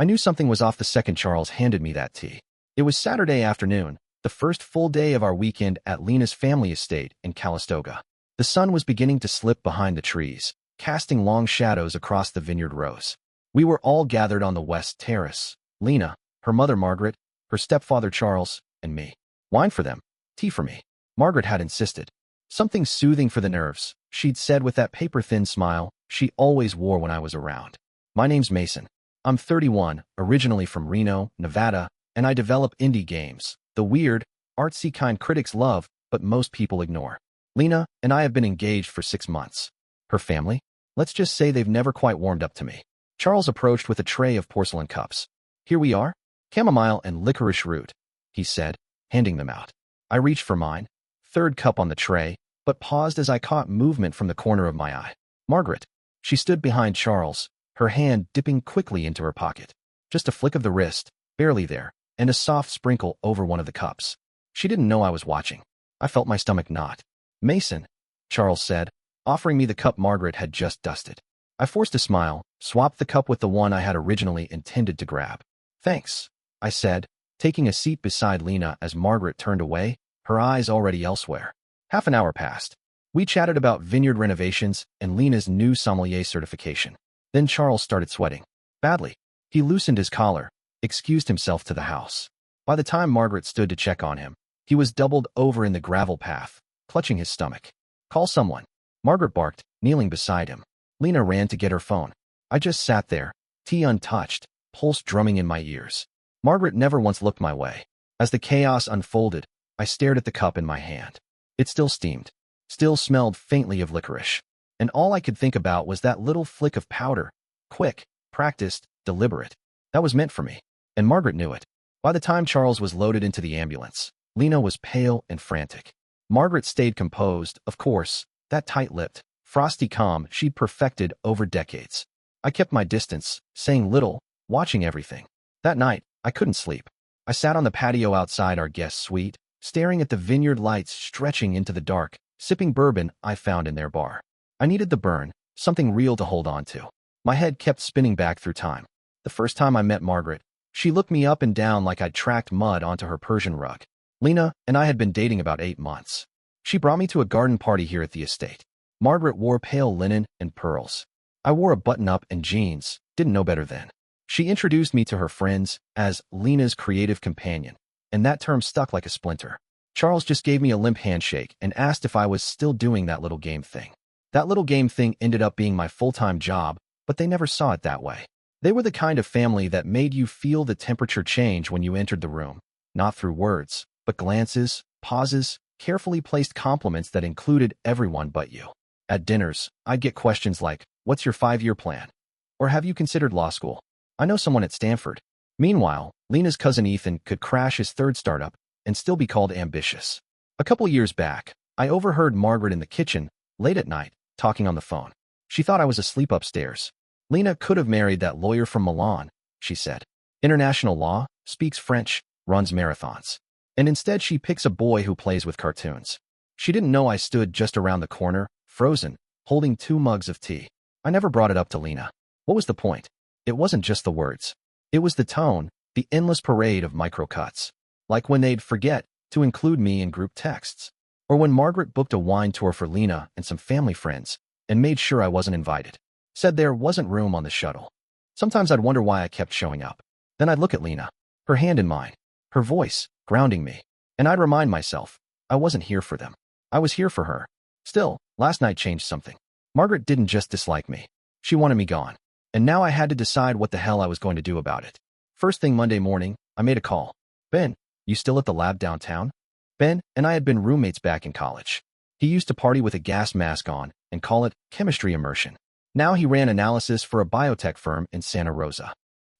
I knew something was off the second Charles handed me that tea. It was Saturday afternoon, the first full day of our weekend at Lena's family estate in Calistoga. The sun was beginning to slip behind the trees, casting long shadows across the vineyard rows. We were all gathered on the west terrace: Lena, her mother Margaret, her stepfather Charles, and me. Wine for them, tea for me, Margaret had insisted. Something soothing for the nerves, she'd said with that paper-thin smile she always wore when I was around. My name's Mason. I'm 31, originally from Reno, Nevada, and I develop indie games, the weird, artsy kind critics love, but most people ignore. Lena and I have been engaged for 6 months. Her family? Let's just say they've never quite warmed up to me. Charles approached with a tray of porcelain cups. Here we are, chamomile and licorice root, he said, handing them out. I reached for mine, third cup on the tray, but paused as I caught movement from the corner of my eye. Margaret. She stood behind Charles, her hand dipping quickly into her pocket. Just a flick of the wrist, barely there, and a soft sprinkle over one of the cups. She didn't know I was watching. I felt my stomach knot. Mason, Charles said, offering me the cup Margaret had just dusted. I forced a smile, swapped the cup with the one I had originally intended to grab. Thanks, I said, taking a seat beside Lena as Margaret turned away, her eyes already elsewhere. Half an hour passed. We chatted about vineyard renovations and Lena's new sommelier certification. Then Charles started sweating. Badly. He loosened his collar, excused himself to the house. By the time Margaret stood to check on him, he was doubled over in the gravel path, clutching his stomach. Call someone, Margaret barked, kneeling beside him. Lena ran to get her phone. I just sat there, tea untouched, pulse drumming in my ears. Margaret never once looked my way. As the chaos unfolded, I stared at the cup in my hand. It still steamed, still smelled faintly of licorice. And all I could think about was that little flick of powder. Quick, practiced, deliberate. That was meant for me. And Margaret knew it. By the time Charles was loaded into the ambulance, Lena was pale and frantic. Margaret stayed composed, of course, that tight-lipped, frosty calm she'd perfected over decades. I kept my distance, saying little, watching everything. That night, I couldn't sleep. I sat on the patio outside our guest suite, staring at the vineyard lights stretching into the dark, sipping bourbon I found in their bar. I needed the burn, something real to hold on to. My head kept spinning back through time. The first time I met Margaret, she looked me up and down like I'd tracked mud onto her Persian rug. Lena and I had been dating about 8 months. She brought me to a garden party here at the estate. Margaret wore pale linen and pearls. I wore a button-up and jeans, didn't know better then. She introduced me to her friends as Lena's creative companion, and that term stuck like a splinter. Charles just gave me a limp handshake and asked if I was still doing that little game thing. That little game thing ended up being my full-time job, but they never saw it that way. They were the kind of family that made you feel the temperature change when you entered the room, not through words, but glances, pauses, carefully placed compliments that included everyone but you. At dinners, I'd get questions like, "What's your 5-year plan?" Or "Have you considered law school? I know someone at Stanford." Meanwhile, Lena's cousin Ethan could crash his third startup and still be called ambitious. A couple years back, I overheard Margaret in the kitchen, late at night, talking on the phone. She thought I was asleep upstairs. Lena could have married that lawyer from Milan, she said. International law, speaks French, runs marathons. And instead she picks a boy who plays with cartoons. She didn't know I stood just around the corner, frozen, holding 2 mugs of tea. I never brought it up to Lena. What was the point? It wasn't just the words. It was the tone, the endless parade of micro-cuts. Like when they'd forget to include me in group texts. Or when Margaret booked a wine tour for Lena and some family friends and made sure I wasn't invited. Said there wasn't room on the shuttle. Sometimes I'd wonder why I kept showing up. Then I'd look at Lena, her hand in mine, her voice grounding me, and I'd remind myself I wasn't here for them. I was here for her. Still, last night changed something. Margaret didn't just dislike me. She wanted me gone. And now I had to decide what the hell I was going to do about it. First thing Monday morning, I made a call. "Ben, you still at the lab downtown?" Ben and I had been roommates back in college. He used to party with a gas mask on and call it chemistry immersion. Now he ran analysis for a biotech firm in Santa Rosa.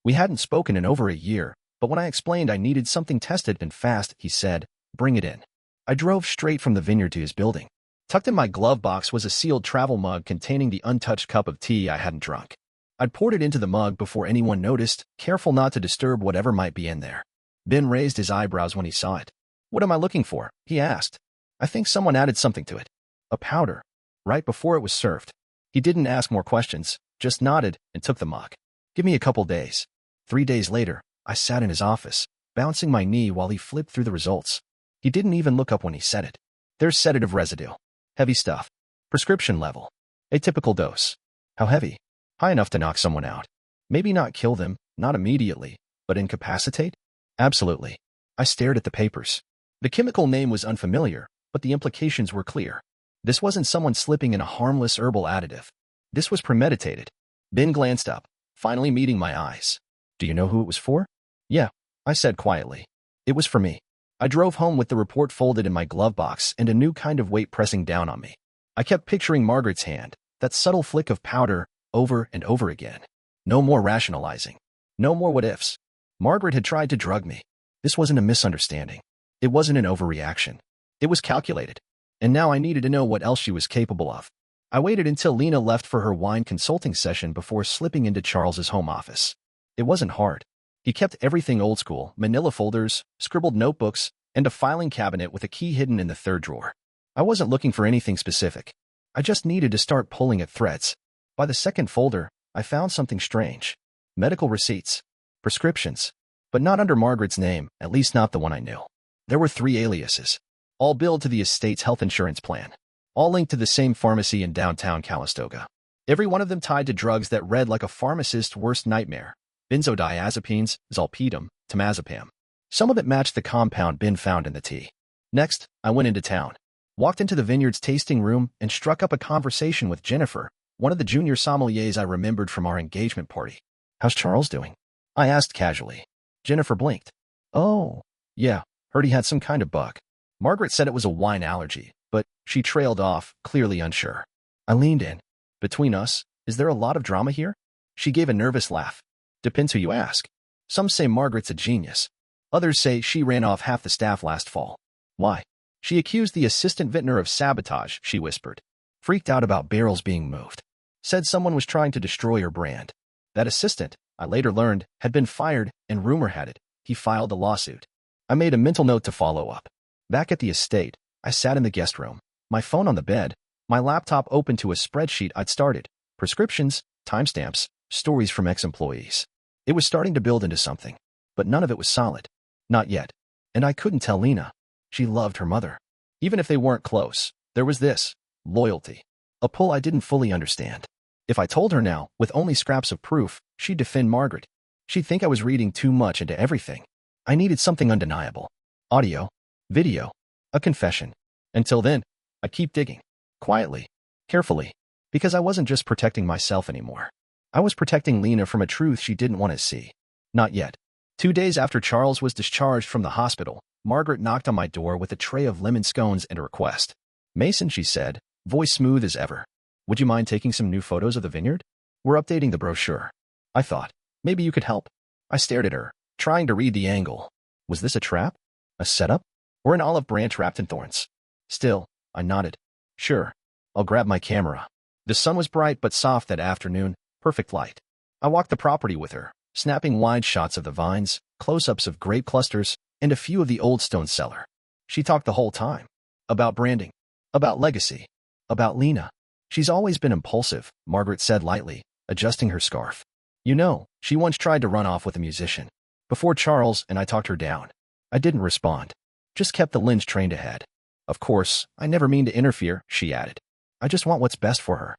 We hadn't spoken in over a year, but when I explained I needed something tested and fast, he said, "Bring it in." I drove straight from the vineyard to his building. Tucked in my glove box was a sealed travel mug containing the untouched cup of tea I hadn't drunk. I'd poured it into the mug before anyone noticed, careful not to disturb whatever might be in there. Ben raised his eyebrows when he saw it. "What am I looking for?" he asked. "I think someone added something to it. A powder." Right before it was served. He didn't ask more questions, just nodded and took the mug. "Give me a couple days." 3 days later, I sat in his office, bouncing my knee while he flipped through the results. He didn't even look up when he said it. There's sedative residue. Heavy stuff. Prescription level. Atypical dose. How heavy? High enough to knock someone out. Maybe not kill them, not immediately, but incapacitate? Absolutely. I stared at the papers. The chemical name was unfamiliar, but the implications were clear. This wasn't someone slipping in a harmless herbal additive. This was premeditated. Ben glanced up, finally meeting my eyes. Do you know who it was for? Yeah, I said quietly. It was for me. I drove home with the report folded in my glove box and a new kind of weight pressing down on me. I kept picturing Margaret's hand, that subtle flick of powder, over and over again. No more rationalizing. No more what-ifs. Margaret had tried to drug me. This wasn't a misunderstanding. It wasn't an overreaction. It was calculated. And now I needed to know what else she was capable of. I waited until Lena left for her wine consulting session before slipping into Charles's home office. It wasn't hard. He kept everything old school, manila folders, scribbled notebooks, and a filing cabinet with a key hidden in the third drawer. I wasn't looking for anything specific. I just needed to start pulling at threads. By the second folder, I found something strange. Medical receipts. Prescriptions. But not under Margaret's name, at least not the one I knew. There were 3 aliases, all billed to the estate's health insurance plan, all linked to the same pharmacy in downtown Calistoga. Every one of them tied to drugs that read like a pharmacist's worst nightmare: benzodiazepines, zolpidem, temazepam. Some of it matched the compound Ben found in the tea. Next, I went into town, walked into the vineyard's tasting room, and struck up a conversation with Jennifer, one of the junior sommeliers I remembered from our engagement party. How's Charles doing? I asked casually. Jennifer blinked. Oh, yeah, heard he had some kind of bug. Margaret said it was a wine allergy, but she trailed off, clearly unsure. I leaned in. Between us, is there a lot of drama here? She gave a nervous laugh. Depends who you ask. Some say Margaret's a genius. Others say she ran off half the staff last fall. Why? She accused the assistant vintner of sabotage, she whispered. Freaked out about barrels being moved. Said someone was trying to destroy her brand. That assistant, I later learned, had been fired, and rumor had it, he filed a lawsuit. I made a mental note to follow up. Back at the estate, I sat in the guest room, my phone on the bed, my laptop open to a spreadsheet I'd started. Prescriptions, timestamps, stories from ex-employees. It was starting to build into something, but none of it was solid. Not yet. And I couldn't tell Lena. She loved her mother. Even if they weren't close, there was this: loyalty. A pull I didn't fully understand. If I told her now, with only scraps of proof, she'd defend Margaret. She'd think I was reading too much into everything. I needed something undeniable. Audio, video, a confession. Until then, I'd keep digging. Quietly, carefully, because I wasn't just protecting myself anymore. I was protecting Lena from a truth she didn't want to see. Not yet. 2 days after Charles was discharged from the hospital, Margaret knocked on my door with a tray of lemon scones and a request. Mason, she said, voice smooth as ever. Would you mind taking some new photos of the vineyard? We're updating the brochure. I thought, maybe you could help. I stared at her, trying to read the angle. Was this a trap? A setup? Or an olive branch wrapped in thorns? Still, I nodded. Sure. I'll grab my camera. The sun was bright but soft that afternoon, perfect light. I walked the property with her, snapping wide shots of the vines, close-ups of grape clusters, and a few of the old stone cellar. She talked the whole time. About branding. About legacy. About Lena. She's always been impulsive, Margaret said lightly, adjusting her scarf. You know, she once tried to run off with a musician. Before Charles and I talked her down. I didn't respond. Just kept the lens trained ahead. Of course, I never mean to interfere, she added. I just want what's best for her.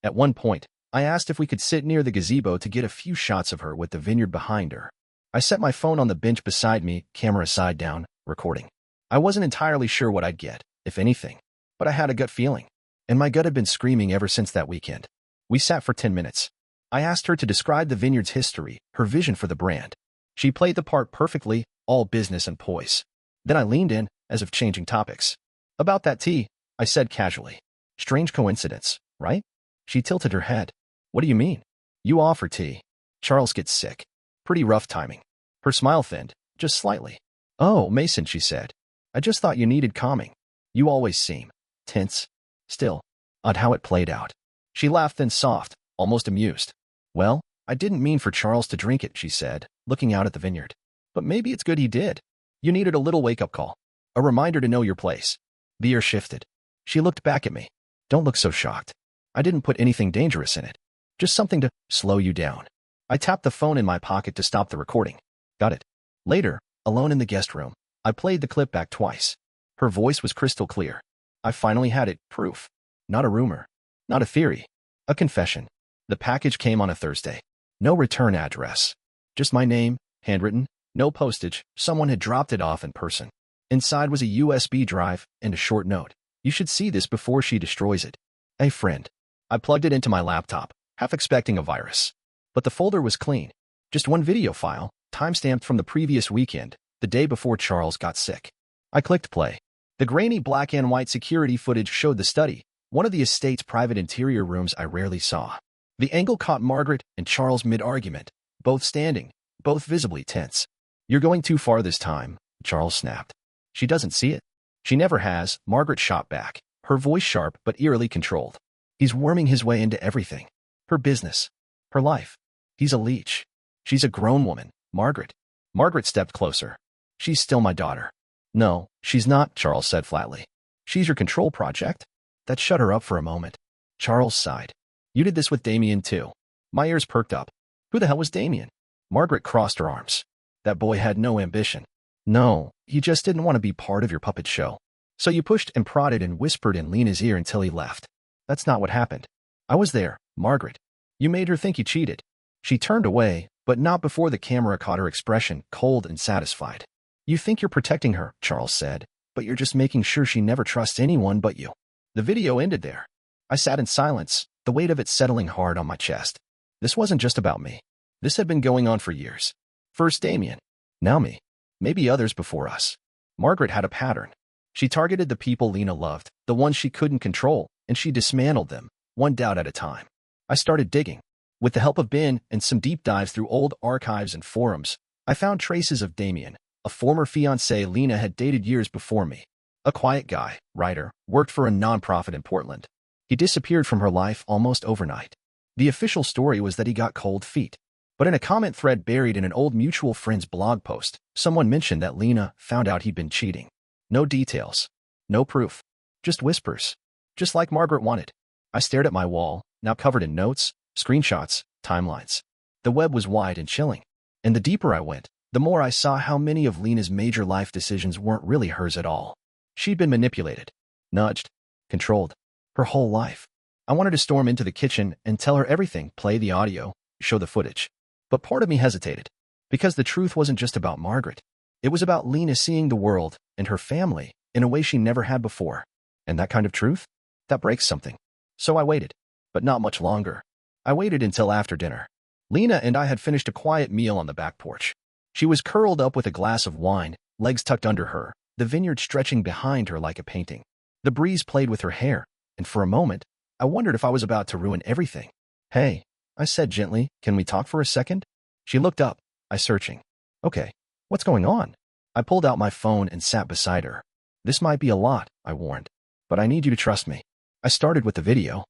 At one point, I asked if we could sit near the gazebo to get a few shots of her with the vineyard behind her. I set my phone on the bench beside me, camera side down, recording. I wasn't entirely sure what I'd get, if anything, but I had a gut feeling. And my gut had been screaming ever since that weekend. We sat for 10 minutes. I asked her to describe the vineyard's history, her vision for the brand. She played the part perfectly, all business and poise. Then I leaned in, as if changing topics. About that tea, I said casually. Strange coincidence, right? She tilted her head. What do you mean? You offer tea. Charles gets sick. Pretty rough timing. Her smile thinned, just slightly. Oh, Mason, she said. I just thought you needed calming. You always seem tense. Still, odd how it played out. She laughed then soft, almost amused. Well, I didn't mean for Charles to drink it, she said, looking out at the vineyard. But maybe it's good he did. You needed a little wake-up call. A reminder to know your place. The air shifted. She looked back at me. Don't look so shocked. I didn't put anything dangerous in it. Just something to slow you down. I tapped the phone in my pocket to stop the recording. Got it. Later, alone in the guest room, I played the clip back twice. Her voice was crystal clear. I finally had it, proof. Not a rumor. Not a theory. A confession. The package came on a Thursday. No return address. Just my name, handwritten, no postage. Someone had dropped it off in person. Inside was a USB drive and a short note. You should see this before she destroys it. Hey friend. I plugged it into my laptop, half expecting a virus. But the folder was clean. Just one video file, timestamped from the previous weekend, the day before Charles got sick. I clicked play. The grainy black and white security footage showed the study, one of the estate's private interior rooms I rarely saw. The angle caught Margaret and Charles mid-argument, both standing, both visibly tense. You're going too far this time, Charles snapped. She doesn't see it. She never has, Margaret shot back, her voice sharp but eerily controlled. He's worming his way into everything. Her business. Her life. He's a leech. She's a grown woman, Margaret. Margaret stepped closer. She's still my daughter. No, she's not, Charles said flatly. She's your control project? That shut her up for a moment. Charles sighed. You did this with Damien too. My ears perked up. Who the hell was Damien? Margaret crossed her arms. That boy had no ambition. No, he just didn't want to be part of your puppet show. So you pushed and prodded and whispered in Lena's ear until he left. That's not what happened. I was there, Margaret. You made her think you cheated. She turned away, but not before the camera caught her expression, cold and satisfied. You think you're protecting her, Charles said, but you're just making sure she never trusts anyone but you. The video ended there. I sat in silence, the weight of it settling hard on my chest. This wasn't just about me. This had been going on for years. First Damien, now me, maybe others before us. Margaret had a pattern. She targeted the people Lena loved, the ones she couldn't control, and she dismantled them, one doubt at a time. I started digging. With the help of Ben and some deep dives through old archives and forums, I found traces of Damien, a former fiancé Lena had dated years before me. A quiet guy, writer, worked for a nonprofit in Portland. He disappeared from her life almost overnight. The official story was that he got cold feet. But in a comment thread buried in an old mutual friend's blog post, someone mentioned that Lena found out he'd been cheating. No details. No proof. Just whispers. Just like Margaret wanted. I stared at my wall, now covered in notes, screenshots, timelines. The web was wide and chilling. And the deeper I went, the more I saw how many of Lena's major life decisions weren't really hers at all. She'd been manipulated, nudged, controlled, her whole life. I wanted to storm into the kitchen and tell her everything, play the audio, show the footage. But part of me hesitated, because the truth wasn't just about Margaret. It was about Lena seeing the world and her family in a way she never had before. And that kind of truth? That breaks something. So I waited, but not much longer. I waited until after dinner. Lena and I had finished a quiet meal on the back porch. She was curled up with a glass of wine, legs tucked under her, the vineyard stretching behind her like a painting. The breeze played with her hair, and for a moment, I wondered if I was about to ruin everything. Hey, I said gently, can we talk for a second? She looked up, I searching. Okay, what's going on? I pulled out my phone and sat beside her. This might be a lot, I warned, but I need you to trust me. I started with the video.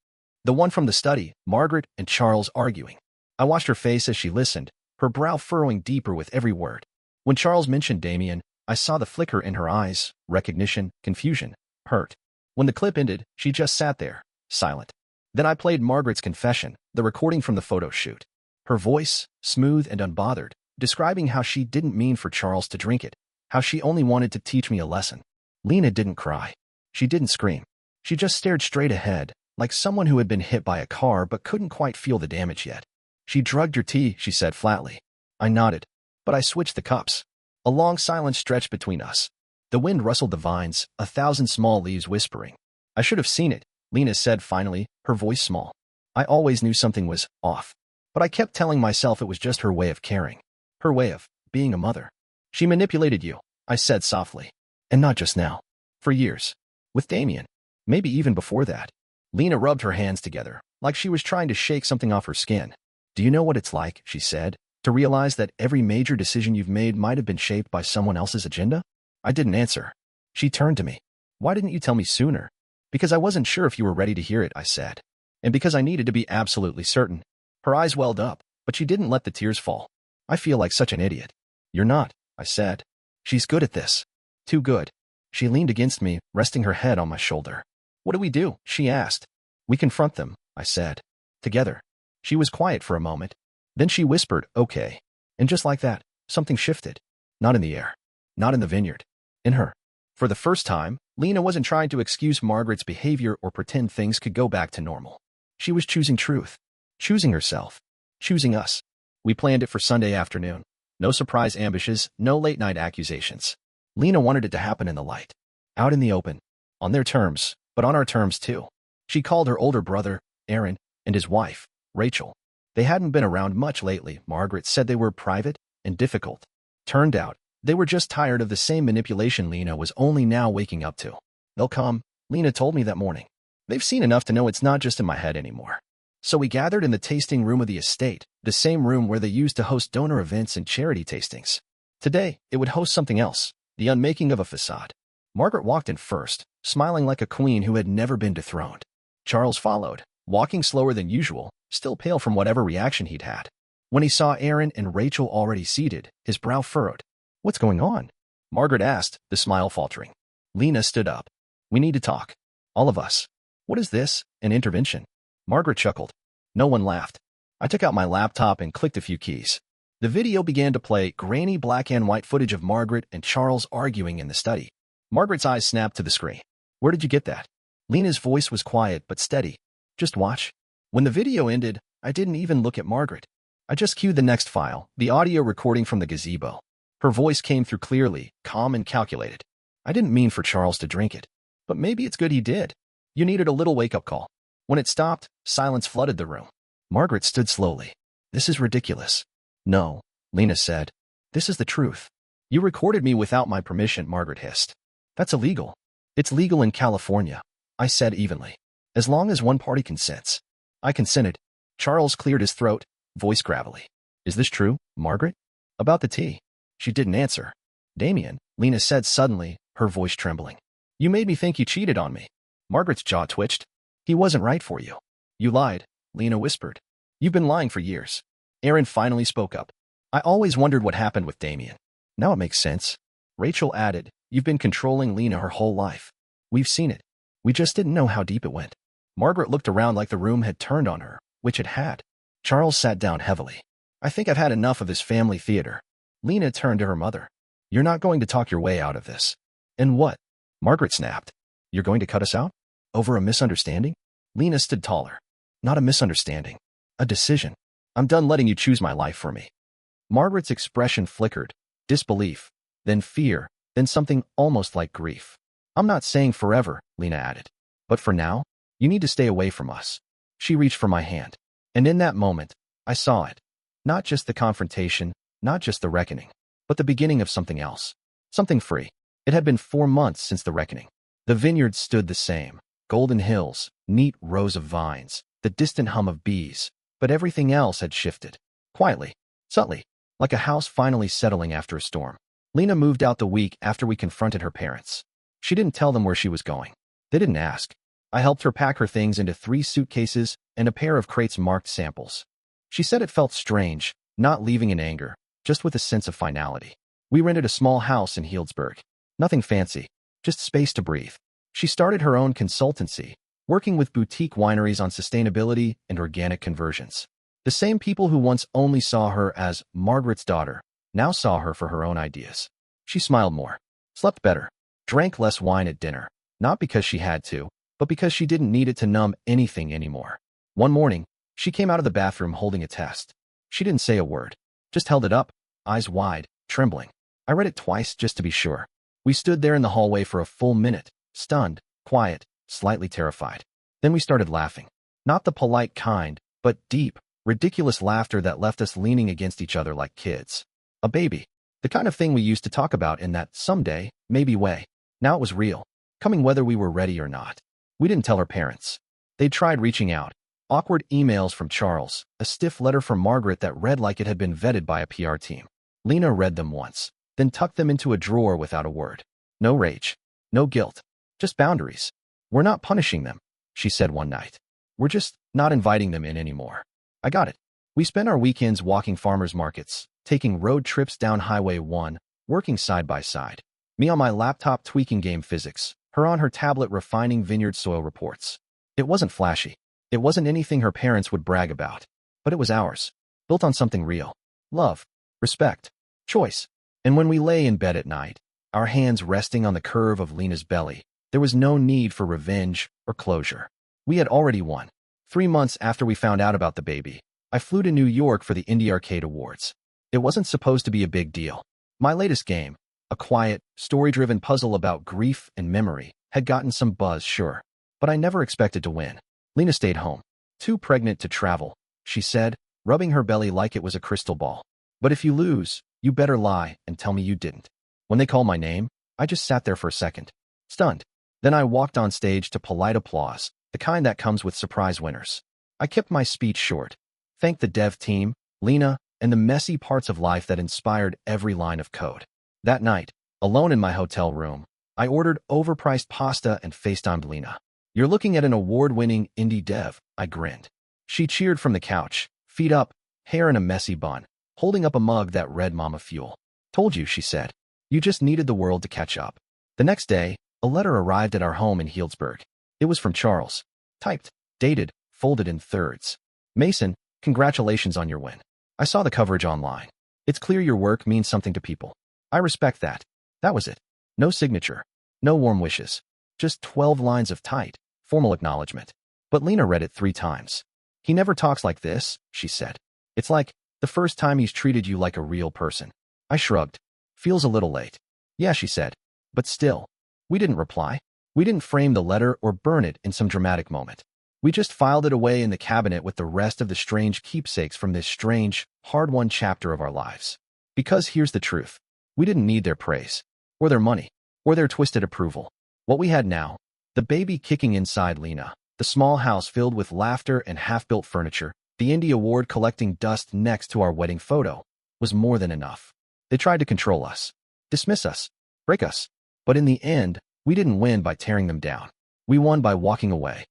The one from the study, Margaret and Charles arguing. I watched her face as she listened, her brow furrowing deeper with every word. When Charles mentioned Damien, I saw the flicker in her eyes, recognition, confusion, hurt. When the clip ended, she just sat there, silent. Then I played Margaret's confession, the recording from the photo shoot. Her voice, smooth and unbothered, describing how she didn't mean for Charles to drink it, how she only wanted to teach me a lesson. Lena didn't cry. She didn't scream. She just stared straight ahead, like someone who had been hit by a car but couldn't quite feel the damage yet. She drugged your tea, she said flatly. I nodded, but I switched the cups. A long silence stretched between us. The wind rustled the vines, 1,000 small leaves whispering. I should have seen it, Lena said finally, her voice small. I always knew something was off, but I kept telling myself it was just her way of caring. Her way of being a mother. She manipulated you, I said softly. And not just now. For years. With Damien. Maybe even before that. Lena rubbed her hands together, like she was trying to shake something off her skin. Do you know what it's like, she said, to realize that every major decision you've made might have been shaped by someone else's agenda? I didn't answer. She turned to me. Why didn't you tell me sooner? Because I wasn't sure if you were ready to hear it, I said. And because I needed to be absolutely certain. Her eyes welled up, but she didn't let the tears fall. I feel like such an idiot. You're not, I said. She's good at this. Too good. She leaned against me, resting her head on my shoulder. What do we do? She asked. We confront them, I said. Together. She was quiet for a moment. Then she whispered, okay. And just like that, something shifted. Not in the air. Not in the vineyard. In her. For the first time, Lena wasn't trying to excuse Margaret's behavior or pretend things could go back to normal. She was choosing truth. Choosing herself. Choosing us. We planned it for Sunday afternoon. No surprise ambushes, no late-night accusations. Lena wanted it to happen in the light. Out in the open. On their terms, but on our terms too. She called her older brother, Aaron, and his wife, Rachel. They hadn't been around much lately. Margaret said they were private and difficult. Turned out, they were just tired of the same manipulation Lena was only now waking up to. They'll come, Lena told me that morning. They've seen enough to know it's not just in my head anymore. So we gathered in the tasting room of the estate, the same room where they used to host donor events and charity tastings. Today, it would host something else, the unmaking of a facade. Margaret walked in first, smiling like a queen who had never been dethroned. Charles followed, walking slower than usual, still pale from whatever reaction he'd had. When he saw Aaron and Rachel already seated, his brow furrowed. What's going on? Margaret asked, the smile faltering. Lena stood up. We need to talk. All of us. What is this, an intervention? Margaret chuckled. No one laughed. I took out my laptop and clicked a few keys. The video began to play grainy black and white footage of Margaret and Charles arguing in the study. Margaret's eyes snapped to the screen. Where did you get that? Lena's voice was quiet but steady. Just watch. When the video ended, I didn't even look at Margaret. I just cued the next file, the audio recording from the gazebo. Her voice came through clearly, calm and calculated. I didn't mean for Charles to drink it. But maybe it's good he did. You needed a little wake-up call. When it stopped, silence flooded the room. Margaret stood slowly. This is ridiculous. No, Lena said. This is the truth. You recorded me without my permission, Margaret hissed. That's illegal. It's legal in California, I said evenly. As long as one party consents. I consented. Charles cleared his throat, voice gravelly. Is this true, Margaret? About the tea. She didn't answer. Damien, Lena said suddenly, her voice trembling. You made me think you cheated on me. Margaret's jaw twitched. He wasn't right for you. You lied, Lena whispered. You've been lying for years. Aaron finally spoke up. I always wondered what happened with Damien. Now it makes sense. Rachel added, you've been controlling Lena her whole life. We've seen it. We just didn't know how deep it went. Margaret looked around like the room had turned on her, which it had. Charles sat down heavily. I think I've had enough of this family theater. Lena turned to her mother. You're not going to talk your way out of this. And what? Margaret snapped. You're going to cut us out? Over a misunderstanding? Lena stood taller. Not a misunderstanding. A decision. I'm done letting you choose my life for me. Margaret's expression flickered. Disbelief. Then fear. Then something almost like grief. I'm not saying forever, Lena added. But for now, you need to stay away from us. She reached for my hand. And in that moment, I saw it. Not just the confrontation, not just the reckoning, but the beginning of something else. Something free. It had been 4 months since the reckoning. The vineyard stood the same. Golden hills, neat rows of vines, the distant hum of bees, but everything else had shifted. Quietly, subtly, like a house finally settling after a storm. Lena moved out the week after we confronted her parents. She didn't tell them where she was going. They didn't ask. I helped her pack her things into 3 suitcases and a pair of crates marked samples. She said it felt strange, not leaving in anger, just with a sense of finality. We rented a small house in Healdsburg. Nothing fancy, just space to breathe. She started her own consultancy, working with boutique wineries on sustainability and organic conversions. The same people who once only saw her as Margaret's daughter now saw her for her own ideas. She smiled more, slept better, drank less wine at dinner, not because she had to, but because she didn't need it to numb anything anymore. One morning, she came out of the bathroom holding a test. She didn't say a word, just held it up, eyes wide, trembling. I read it twice just to be sure. We stood there in the hallway for a full minute, stunned, quiet, slightly terrified. Then we started laughing. Not the polite kind, but deep, ridiculous laughter that left us leaning against each other like kids. A baby. The kind of thing we used to talk about in that someday, maybe way. Now it was real, coming whether we were ready or not. We didn't tell her parents. They tried reaching out. Awkward emails from Charles, a stiff letter from Margaret that read like it had been vetted by a PR team. Lena read them once, then tucked them into a drawer without a word. No rage. No guilt. Just boundaries. We're not punishing them, she said one night. We're just not inviting them in anymore. I got it. We spent our weekends walking farmers markets, taking road trips down Highway 1, working side by side. Me on my laptop tweaking game physics, her on her tablet refining vineyard soil reports. It wasn't flashy. It wasn't anything her parents would brag about. But it was ours. built on something real. Love, respect, choice. And when we lay in bed at night, our hands resting on the curve of Lena's belly, there was no need for revenge or closure. We had already won. 3 months after we found out about the baby, I flew to New York for the Indie Arcade Awards. It wasn't supposed to be a big deal. My latest game, a quiet, story-driven puzzle about grief and memory, had gotten some buzz, sure. But I never expected to win. Lena stayed home. Too pregnant to travel, she said, rubbing her belly like it was a crystal ball. But if you lose, you better lie and tell me you didn't. When they called my name, I just sat there for a second, stunned. Then I walked on stage to polite applause, the kind that comes with surprise winners. I kept my speech short, thanked the dev team, Lena, and the messy parts of life that inspired every line of code. That night, alone in my hotel room, I ordered overpriced pasta and FaceTimed Lena. "You're looking at an award-winning indie dev," I grinned. She cheered from the couch, feet up, hair in a messy bun, holding up a mug that read Mama Fuel. "Told you," she said. "You just needed the world to catch up." The next day, a letter arrived at our home in Healdsburg. It was from Charles. Typed, dated, folded in thirds. "Mason, congratulations on your win. I saw the coverage online. It's clear your work means something to people. I respect that." That was it. No signature. No warm wishes. Just 12 lines of tight, formal acknowledgement. But Lena read it 3 times. "He never talks like this," she said. "It's like the first time he's treated you like a real person." I shrugged. "Feels a little late." "Yeah," she said. "But still." We didn't reply. We didn't frame the letter or burn it in some dramatic moment. We just filed it away in the cabinet with the rest of the strange keepsakes from this strange, hard-won chapter of our lives. Because here's the truth. We didn't need their praise, or their money, or their twisted approval. What we had now, the baby kicking inside Lena, the small house filled with laughter and half-built furniture, the Indie Award collecting dust next to our wedding photo, was more than enough. They tried to control us, dismiss us, break us. But in the end, we didn't win by tearing them down. We won by walking away.